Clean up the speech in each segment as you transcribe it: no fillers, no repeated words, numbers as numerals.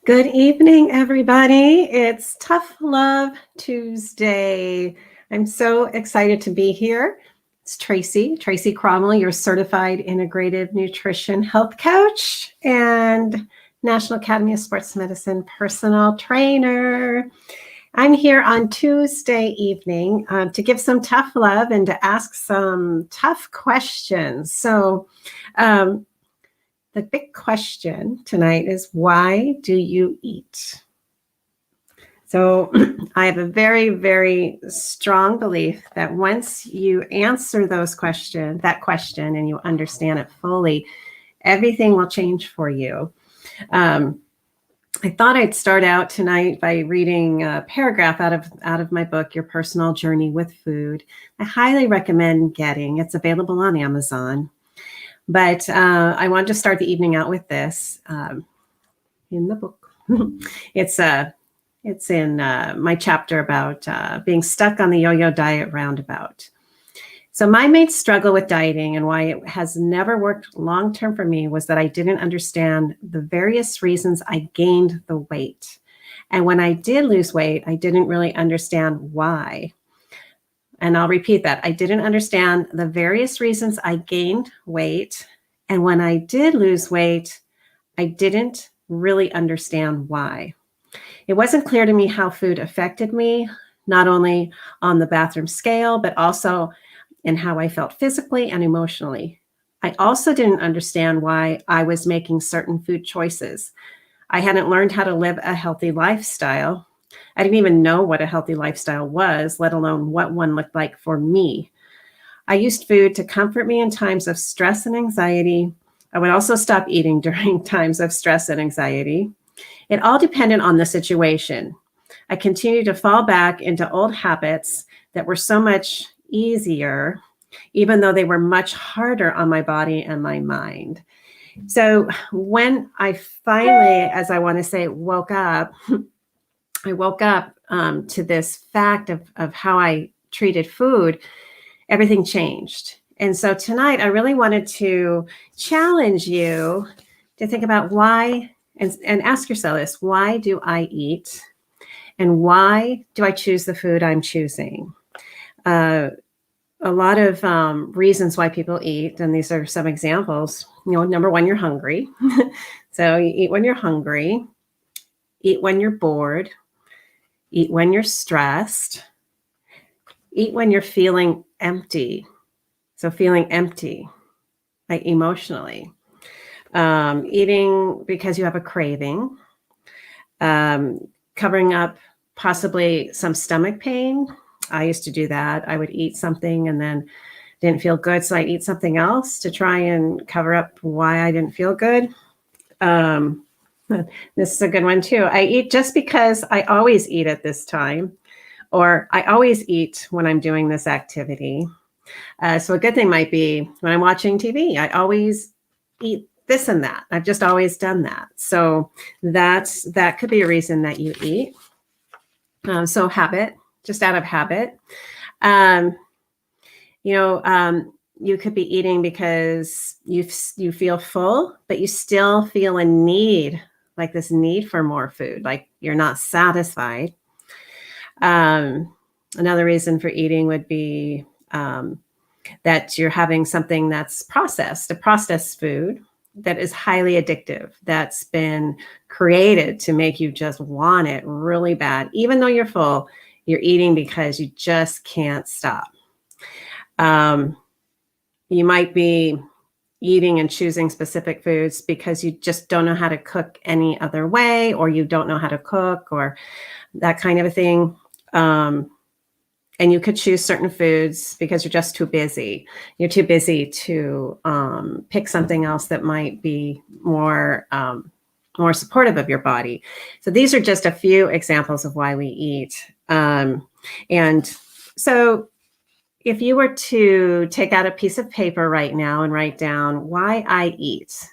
Good evening, everybody. It's Tough Love Tuesday. I'm so excited to be here. It's Tracy Cromwell, your certified integrative nutrition health coach and National Academy of Sports Medicine personal trainer. I'm here on Tuesday evening to give some tough love and to ask some tough questions. So, the big question tonight is, why do you eat? So I have a very, very strong belief that once you answer that question, and you understand it fully, everything will change for you. I thought I'd start out tonight by reading a paragraph out of my book, Your Personal Journey with Food. I highly recommend getting. It's available on Amazon. But I wanted to start the evening out with this in the book. It's in my chapter about being stuck on the yo-yo diet roundabout. So my main struggle with dieting and why it has never worked long-term for me was that I didn't understand the various reasons I gained the weight. And when I did lose weight, I didn't really understand why. And I'll repeat that. I didn't understand the various reasons I gained weight. And when I did lose weight, I didn't really understand why. It wasn't clear to me how food affected me, not only on the bathroom scale, but also in how I felt physically and emotionally. I also didn't understand why I was making certain food choices. I hadn't learned how to live a healthy lifestyle. I didn't even know what a healthy lifestyle was, let alone what one looked like for me. I used food to comfort me in times of stress and anxiety. I would also stop eating during times of stress and anxiety. It all depended on the situation. I continued to fall back into old habits that were so much easier, even though they were much harder on my body and my mind. So when I finally, as I want to say, woke up, I woke up to this fact of how I treated food, everything changed. And so tonight I really wanted to challenge you to think about why, and ask yourself this: why do I eat? And why do I choose the food I'm choosing? A lot of reasons why people eat, and these are some examples. Number one, you're hungry. So you eat when you're hungry, eat when you're bored, eat when you're stressed, eat when you're feeling empty. So feeling empty, like emotionally. Eating because you have a craving, covering up possibly some stomach pain. I used to do that. I would eat something and then didn't feel good, so I'd eat something else to try and cover up why I didn't feel good. This is a good one too. I eat just because I always eat at this time, or I always eat when I'm doing this activity. So a good thing might be when I'm watching TV, I always eat this and that. I've just always done that. So that could be a reason that you eat. So habit, just out of habit. You could be eating because you feel full, but you still feel a need, like this need for more food, like you're not satisfied. Another reason for eating would be that you're having something that's processed, a processed food that is highly addictive, that's been created to make you just want it really bad. Even though you're full, you're eating because you just can't stop. You might be eating and choosing specific foods because you just don't know how to cook any other way, or you don't know how to cook, or that kind of a thing. And you could choose certain foods because you're just too busy. You're too busy to pick something else that might be more supportive of your body. So these are just a few examples of why we eat. And so if you were to take out a piece of paper right now and write down why I eat,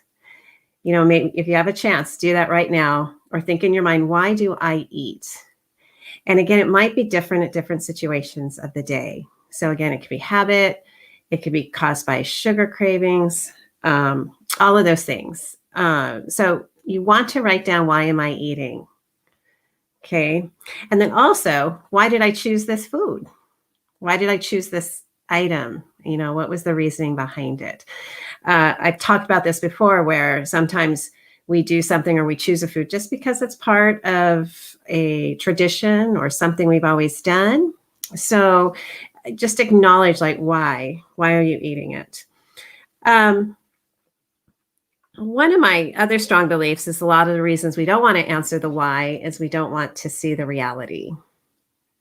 maybe if you have a chance, do that right now, or think in your mind, why do I eat? And again, it might be different at different situations of the day. So again, it could be habit, it could be caused by sugar cravings, all of those things. So you want to write down, why am I eating? Okay. And then also, why did I choose this food? Why did I choose this item? What was the reasoning behind it? I've talked about this before, where sometimes we do something or we choose a food just because it's part of a tradition or something we've always done. So just acknowledge, like, why are you eating it? One of my other strong beliefs is a lot of the reasons we don't want to answer the why is we don't want to see the reality.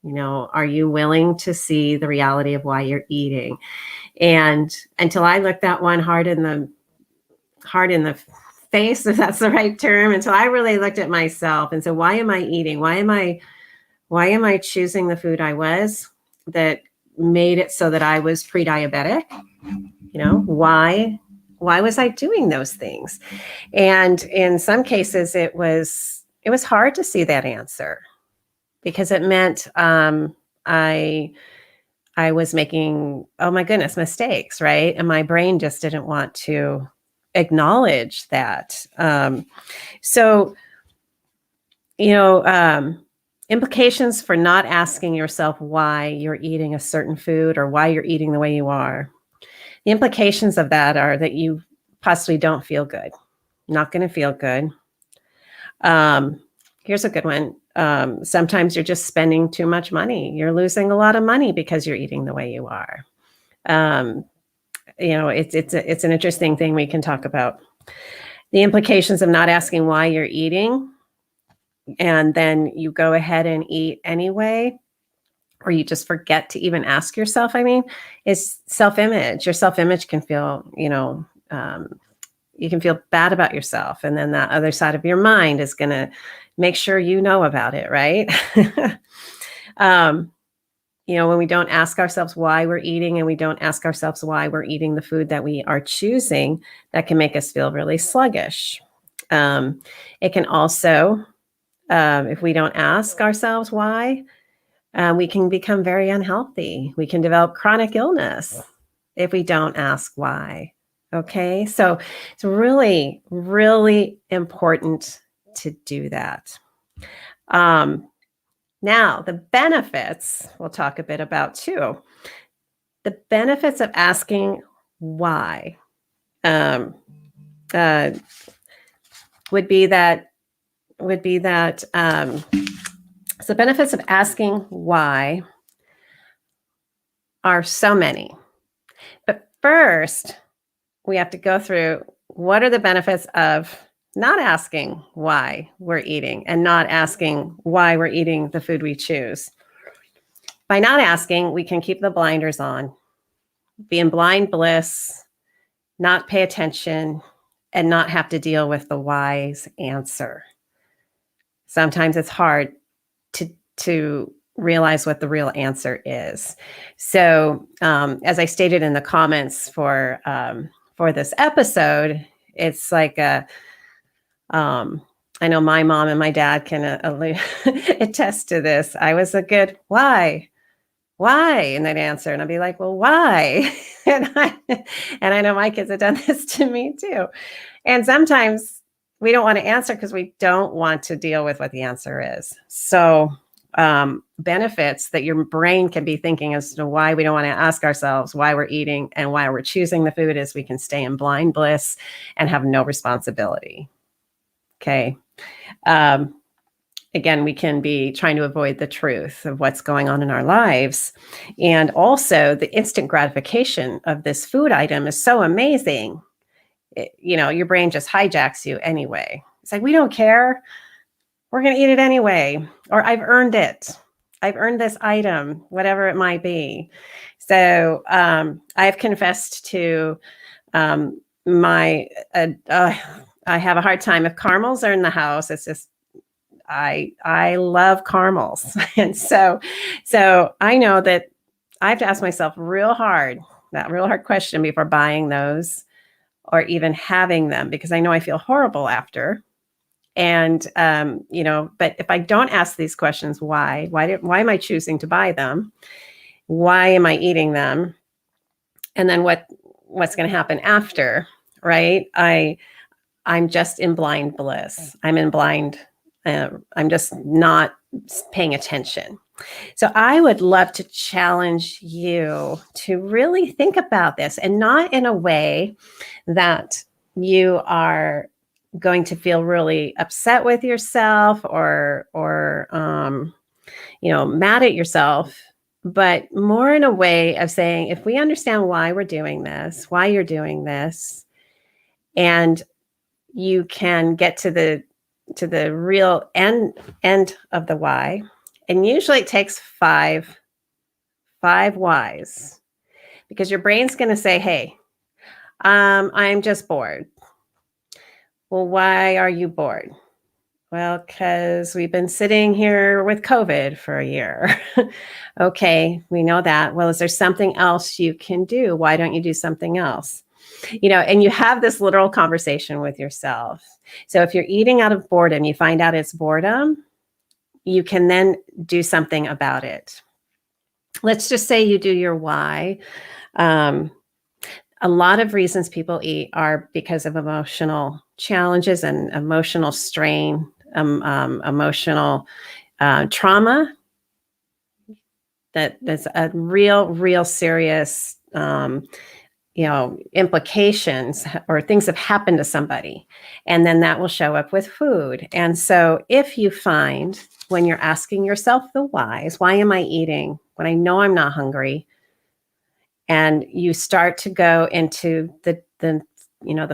Are you willing to see the reality of why you're eating? And until I looked that one hard in the face, if that's the right term, until I really looked at myself and said, why am I eating? Why am I choosing the food I was that made it so that I was pre-diabetic? Why was I doing those things? And in some cases, it was hard to see that answer, because it meant I was making, oh my goodness, mistakes, right? And my brain just didn't want to acknowledge that. Implications for not asking yourself why you're eating a certain food or why you're eating the way you are. The implications of that are that you possibly don't feel good, not going to feel good. Here's a good one. Sometimes you're just spending too much money. You're losing a lot of money because you're eating the way you are. It's an interesting thing we can talk about. The implications of not asking why you're eating, and then you go ahead and eat anyway, or you just forget to even ask yourself, is self-image. Your self-image can feel, you can feel bad about yourself. And then that other side of your mind is going to make sure you know about it, right? When we don't ask ourselves why we're eating, and we don't ask ourselves why we're eating the food that we are choosing, that can make us feel really sluggish. It can also, if we don't ask ourselves why, we can become very unhealthy. We can develop chronic illness if we don't ask why. Okay, so it's really, really important to do that. Now, the benefits we'll talk a bit about too. The benefits of asking why would be that. So the benefits of asking why are so many. But first, we have to go through what are the benefits of not asking why we're eating and not asking why we're eating the food we choose. By not asking, we can keep the blinders on, be in blind bliss, not pay attention, and not have to deal with the wise answer. Sometimes it's hard to realize what the real answer is. So, as I stated in the comments for this episode, it's like I know my mom and my dad can attest to this. I was a good why, and they'd answer, and I'd be like, well, why? and I know my kids have done this to me too. And sometimes we don't want to answer because we don't want to deal with what the answer is. So benefits that your brain can be thinking as to why we don't want to ask ourselves why we're eating and why we're choosing the food is we can stay in blind bliss and have no responsibility. Okay. Again, we can be trying to avoid the truth of what's going on in our lives. And also the instant gratification of this food item is so amazing. Your brain just hijacks you anyway. It's like, we don't care. We're going to eat it anyway. Or I've earned it. I've earned this item, whatever it might be. So I've confessed to I have a hard time if caramels are in the house. It's just, I love caramels. And so I know that I have to ask myself that real hard question before buying those or even having them, because I know I feel horrible after. And, but if I don't ask these questions, why am I choosing to buy them? Why am I eating them? And then what's going to happen after, right? I'm just in blind bliss. I'm in blind, I'm just not paying attention. So I would love to challenge you to really think about this, and not in a way that you are going to feel really upset with yourself or mad at yourself, but more in a way of saying, if we understand why we're doing this, why you're doing this, and you can get to the real end of the why. And usually it takes five whys, because your brain's going to say, hey, I'm just bored. Well, why are you bored? Well, because we've been sitting here with COVID for a year. Okay, we know that. Well, is there something else you can do? Why don't you do something else? And you have this literal conversation with yourself. So if you're eating out of boredom, you find out it's boredom, you can then do something about it. Let's just say you do your why. A lot of reasons people eat are because of emotional challenges and emotional strain, emotional trauma. That's a real serious implications, or things have happened to somebody, and then that will show up with food. And so if you find, when you're asking yourself the whys, why am I eating when I know I'm not hungry? And you start to go into the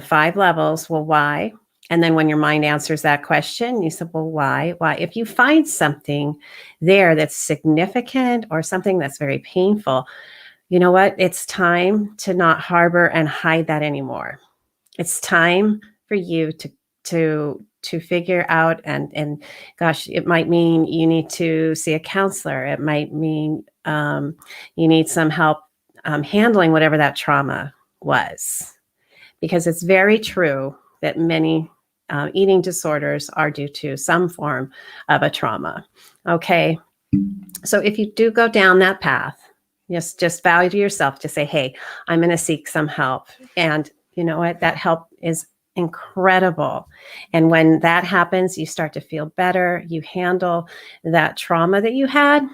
5 levels. Well, why? And then when your mind answers that question, you say, well, why? If you find something there that's significant or something that's very painful, you know what? It's time to not harbor and hide that anymore. It's time for you to figure out, and gosh, it might mean you need to see a counselor. It might mean you need some help handling whatever that trauma was, because it's very true that many eating disorders are due to some form of a trauma. Okay, so if you do go down that path, just value to yourself to say, hey, I'm going to seek some help. And you know what? That help is incredible. And when that happens, you start to feel better. You handle that trauma that you had.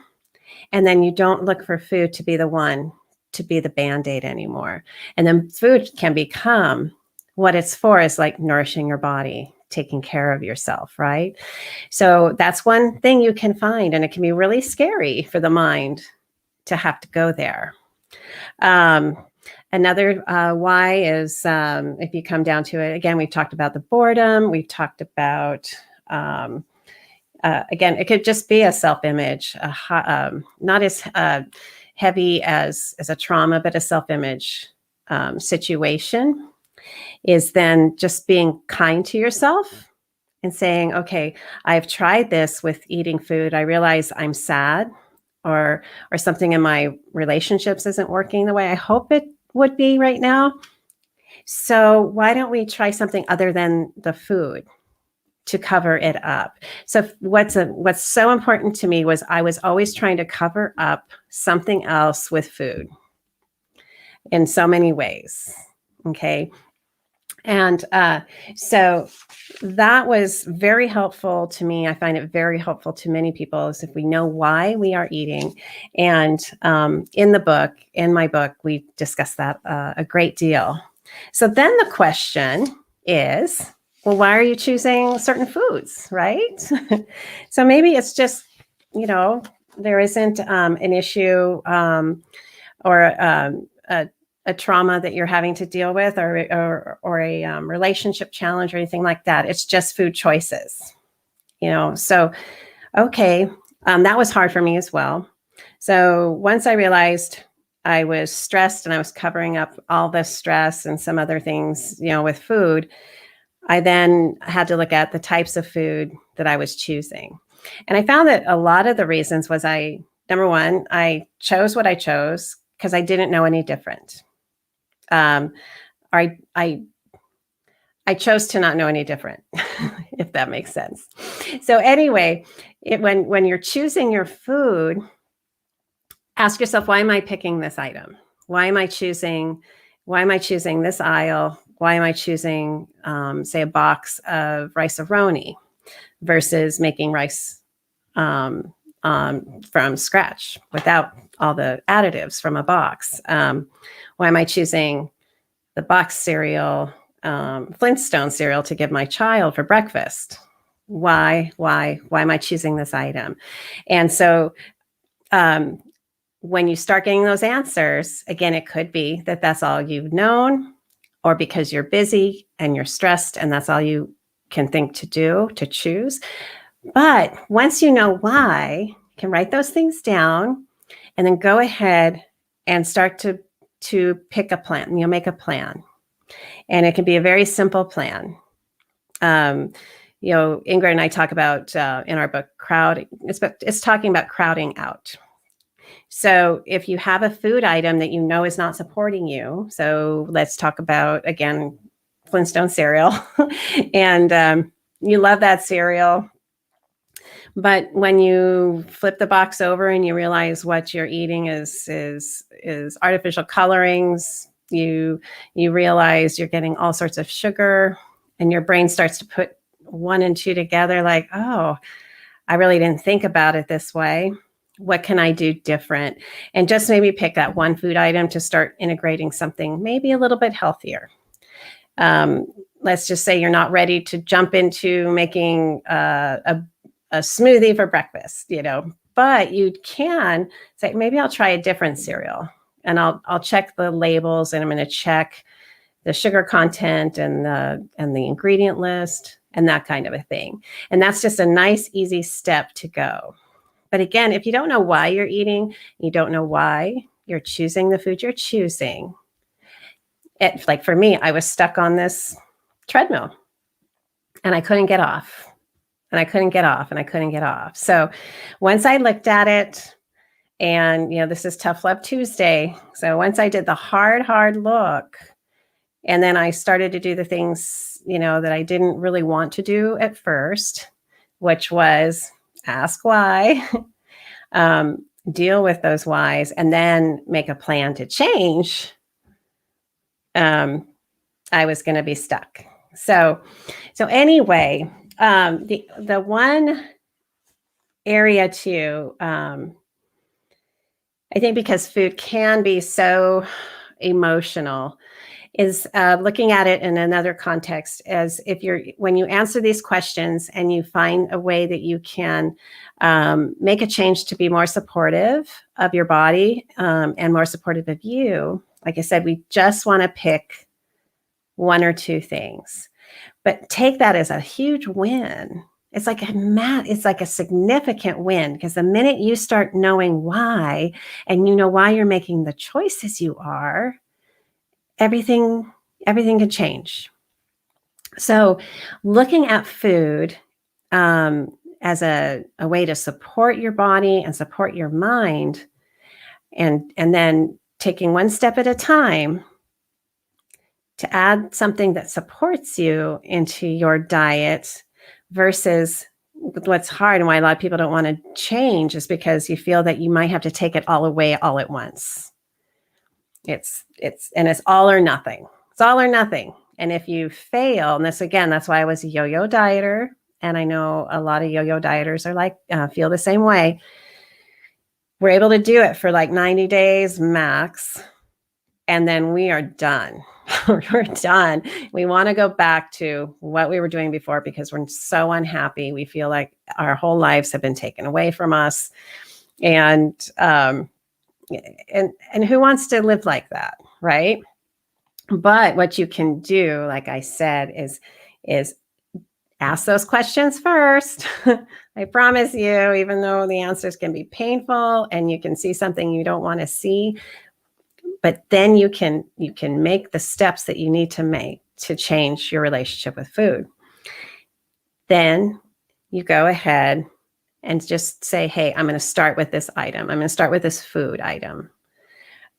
And then you don't look for food to be the one to be the Band-Aid anymore. And then food can become what it's for, is like nourishing your body, taking care of yourself, right? So that's one thing you can find. And it can be really scary for the mind to have to go there. Another why is, if you come down to it, again, we've talked about the boredom. We've talked about, again, it could just be a self-image, not as heavy as a trauma, but a self-image situation, is then just being kind to yourself and saying, okay, I've tried this with eating food. I realize I'm sad, or something in my relationships isn't working the way I hope it would be right now. So why don't we try something other than the food to cover it up? So what's so important to me was I was always trying to cover up something else with food in so many ways. Okay. And so that was very helpful to me. I find it very helpful to many people, is if we know why we are eating. And in my book, we discuss that a great deal. So then the question is, well, why are you choosing certain foods, right? So maybe it's just, there isn't an issue or a trauma that you're having to deal with, or a relationship challenge or anything like that. It's just food choices, So, okay, that was hard for me as well. So once I realized I was stressed and I was covering up all the stress and some other things, with food, I then had to look at the types of food that I was choosing. And I found that a lot of the reasons was number one, I chose what I chose because I didn't know any different. I chose to not know any different, if that makes sense. So anyway, when you're choosing your food, ask yourself, why am I picking this item? Why am I choosing this aisle? Why am I choosing, say, a box of rice-a-roni versus making rice from scratch without all the additives from a box? Why am I choosing the box cereal, Flintstone cereal, to give my child for breakfast? Why am I choosing this item? And so when you start getting those answers, again, it could be that that's all you've known, or because you're busy and you're stressed and that's all you can think to do, to choose. But once you know why, you can write those things down and then go ahead and start to pick a plan. You'll make a plan. And it can be a very simple plan. Ingrid and I talk about in our book, it's talking about crowding out. So if you have a food item that you know is not supporting you, so let's talk about, again, Flintstone cereal, and you love that cereal, but when you flip the box over and you realize what you're eating is artificial colorings, you realize you're getting all sorts of sugar, and your brain starts to put one and two together, like, oh, I really didn't think about it this way. What can I do different? And just maybe pick that one food item to start integrating something maybe a little bit healthier. Let's just say you're not ready to jump into making a smoothie for breakfast, but you can say, maybe I'll try a different cereal, and I'll check the labels, and I'm going to check the sugar content and the ingredient list and that kind of a thing. And that's just a nice, easy step to go. But again, if you don't know why you're eating, you don't know why you're choosing the food you're choosing. Like for me, I was stuck on this treadmill and I couldn't get off, and I couldn't get off, and I couldn't get off. So once I looked at it, and this is Tough Love Tuesday. So once I did the hard look, and then I started to do the things, that I didn't really want to do at first, which was ask why, deal with those whys, and then make a plan to change, I was going to be stuck. So anyway, the one area too, I think because food can be so emotional, is looking at it in another context, as when you answer these questions and you find a way that you can make a change to be more supportive of your body and more supportive of you. Like I said, we just want to pick one or two things, but take that as a huge win. It's like a significant win, because the minute you start knowing why, and you know why you're making the choices you are, everything can change. So looking at food as a way to support your body and support your mind, and then taking one step at a time to add something that supports you into your diet, versus what's hard and why a lot of people don't want to change is because you feel that you might have to take it all away all at once. It's all or nothing. It's all or nothing. And if you fail, and that's why I was a yo-yo dieter, and I know a lot of yo-yo dieters are feel the same way. We're able to do it for like 90 days max, and then we are done. We're done. We want to go back to what we were doing before because we're so unhappy. We feel like our whole lives have been taken away from us. And who wants to live like that, right? But what you can do, like I said, is ask those questions first. I promise you, even though the answers can be painful and you can see something you don't want to see, but then you can make the steps that you need to make to change your relationship with food. Then you go ahead and just say, hey, I'm going to start with this item. I'm going to start with this food item.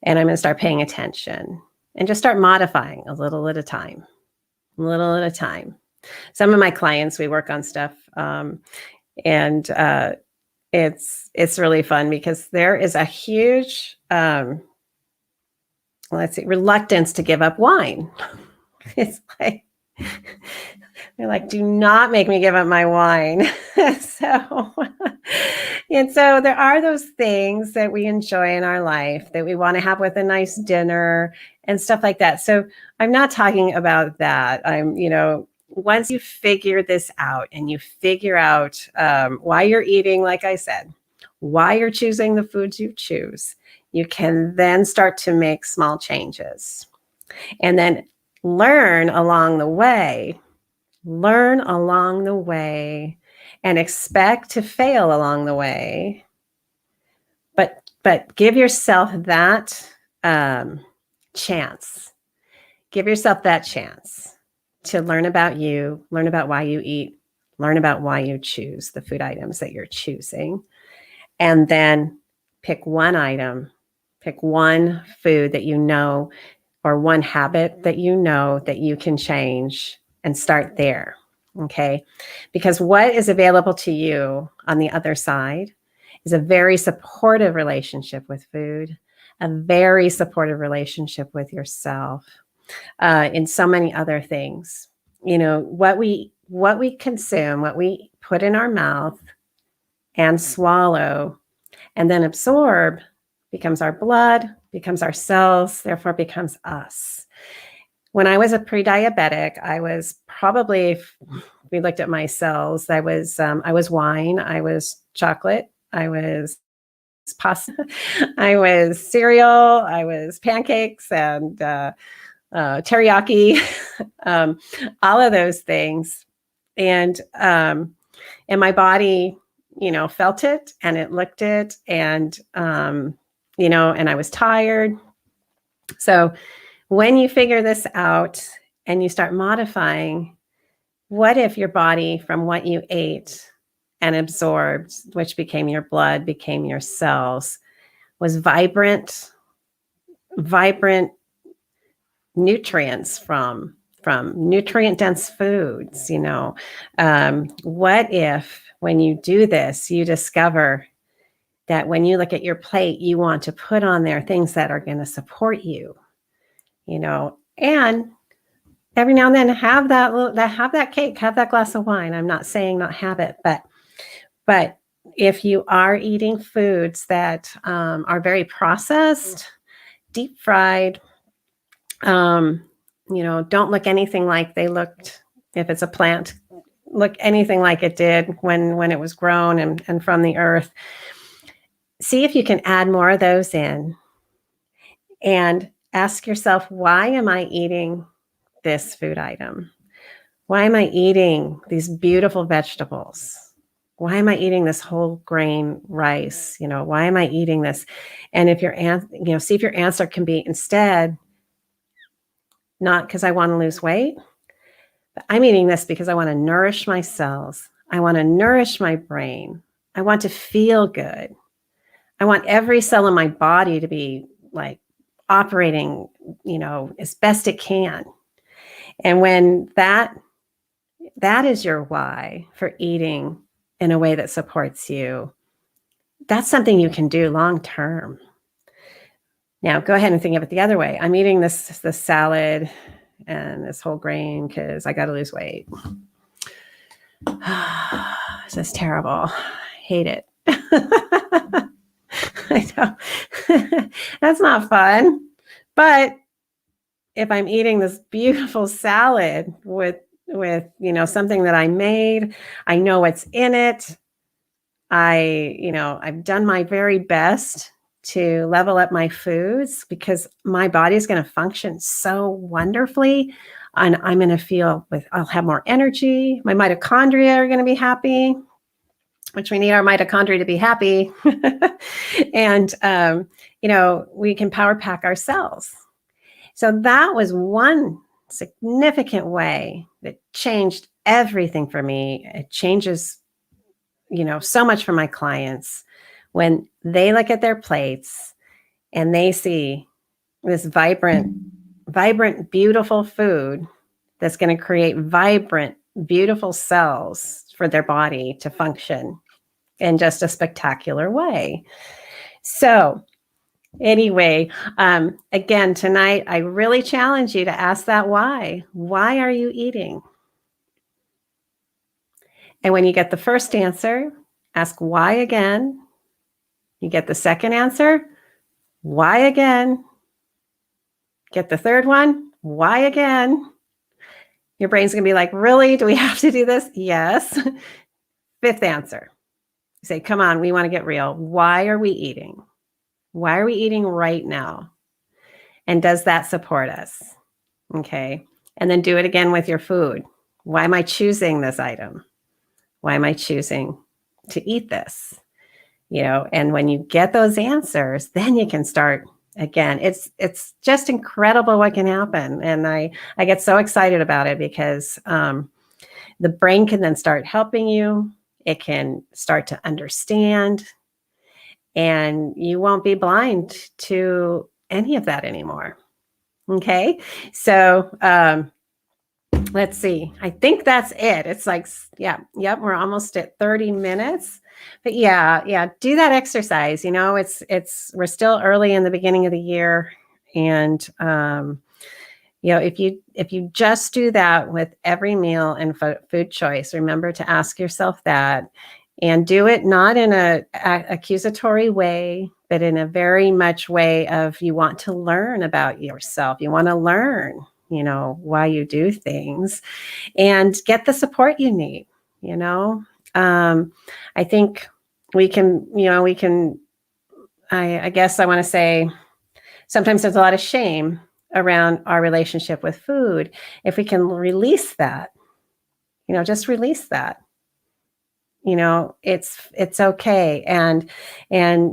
And I'm going to start paying attention and just start modifying a little at a time. Some of my clients, we work on stuff, and it's really fun because there is a huge reluctance to give up wine. It's like, they're like, do not make me give up my wine. So, and so there are those things that we enjoy in our life that we want to have with a nice dinner and stuff like that. So I'm not talking about that. Once you figure this out and you figure out why you're eating, like I said, why you're choosing the foods you choose, you can then start to make small changes and then learn along the way and expect to fail along the way. But give yourself that chance. Give yourself that chance to learn about you, learn about why you eat, learn about why you choose the food items that you're choosing, and then pick one item, pick one food that you know, or one habit that you know that you can change and start there. Okay. Because what is available to you on the other side is a very supportive relationship with food, a very supportive relationship with yourself, in so many other things. What we consume, what we put in our mouth and swallow and then absorb becomes our blood, becomes our cells, therefore becomes us. When I was a pre-diabetic, I was probably, if we looked at my cells, I was wine, I was chocolate, I was pasta, I was cereal, I was pancakes and teriyaki, all of those things. And my body, felt it and it looked it and, and I was tired. So when you figure this out and you start modifying, what if your body from what you ate and absorbed, which became your blood, became your cells, was vibrant nutrients from nutrient dense foods? What if when you do this, you discover that when you look at your plate, you want to put on there things that are going to support you, and every now and then have that cake, have that glass of wine. I'm not saying not have it, but if you are eating foods that are very processed, deep fried, don't look anything like they looked, if it's a plant, look anything like it did when it was grown and from the earth. See if you can add more of those in and ask yourself, why am I eating this food item? Why am I eating these beautiful vegetables? Why am I eating this whole grain rice? Why am I eating this? And if see if your answer can be instead, not because I want to lose weight, but I'm eating this because I want to nourish my cells. I want to nourish my brain. I want to feel good. I want every cell in my body to be like operating, as best it can. And when that is your why for eating in a way that supports you, that's something you can do long term. Now, go ahead and think of it the other way. I'm eating this salad and this whole grain because I got to lose weight. This is terrible. I hate it. I know. That's not fun. But if I'm eating this beautiful salad with something that I made, I know what's in it. I've done my very best to level up my foods because my body is going to function so wonderfully. And I'm going to feel I'll have more energy. My mitochondria are going to be happy, which we need our mitochondria to be happy. And, we can power pack our cells. So that was one significant way that changed everything for me. It changes, so much for my clients when they look at their plates and they see this vibrant, beautiful food that's going to create vibrant, beautiful cells for their body to function in just a spectacular way. So Anyway, again, tonight, I really challenge you to ask that why. Why are you eating? And when you get the first answer, ask why again. You get the second answer, why again? Get the third one, why again? Your brain's going to be like, really? Do we have to do this? Yes. Fifth answer. You say, come on, we want to get real. Why are we eating? Why are we eating right now? And does that support us? Okay. And then do it again with your food. Why am I choosing this item? Why am I choosing to eat this? And when you get those answers, then you can start again. It's just incredible what can happen. And I get so excited about it because the brain can then start helping you. It can start to understand, and you won't be blind to any of that anymore. Okay. So let's see. I think that's it. It's like, yep, we're almost at 30 minutes. But yeah, do that exercise. We're still early in the beginning of the year. And if you just do that with every meal and food choice, remember to ask yourself that, and do it not in a accusatory way, but in a very much way of, you want to learn about yourself. You want to learn, why you do things, and get the support you need. I think we can, I guess I want to say, sometimes there's a lot of shame around our relationship with food. If we can release that, just release that, it's okay. And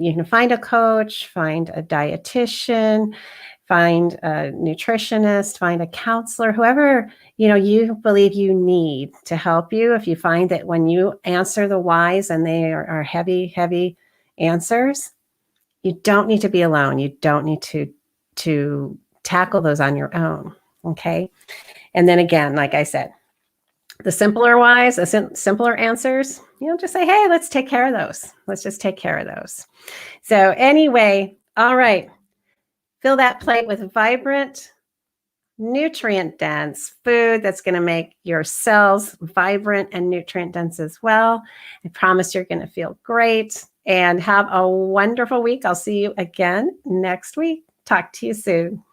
you can find a coach, find a dietitian, find a nutritionist, find a counselor, whoever, you believe you need to help you. If you find that when you answer the whys and they are heavy, heavy answers, you don't need to be alone. You don't need to tackle those on your own. Okay. And then again, like I said, the simpler whys, the simpler answers, just say, hey, let's take care of those. Let's just take care of those. So anyway, all right. Fill that plate with vibrant, nutrient-dense food that's going to make your cells vibrant and nutrient-dense as well. I promise you're going to feel great, and have a wonderful week. I'll see you again next week. Talk to you soon.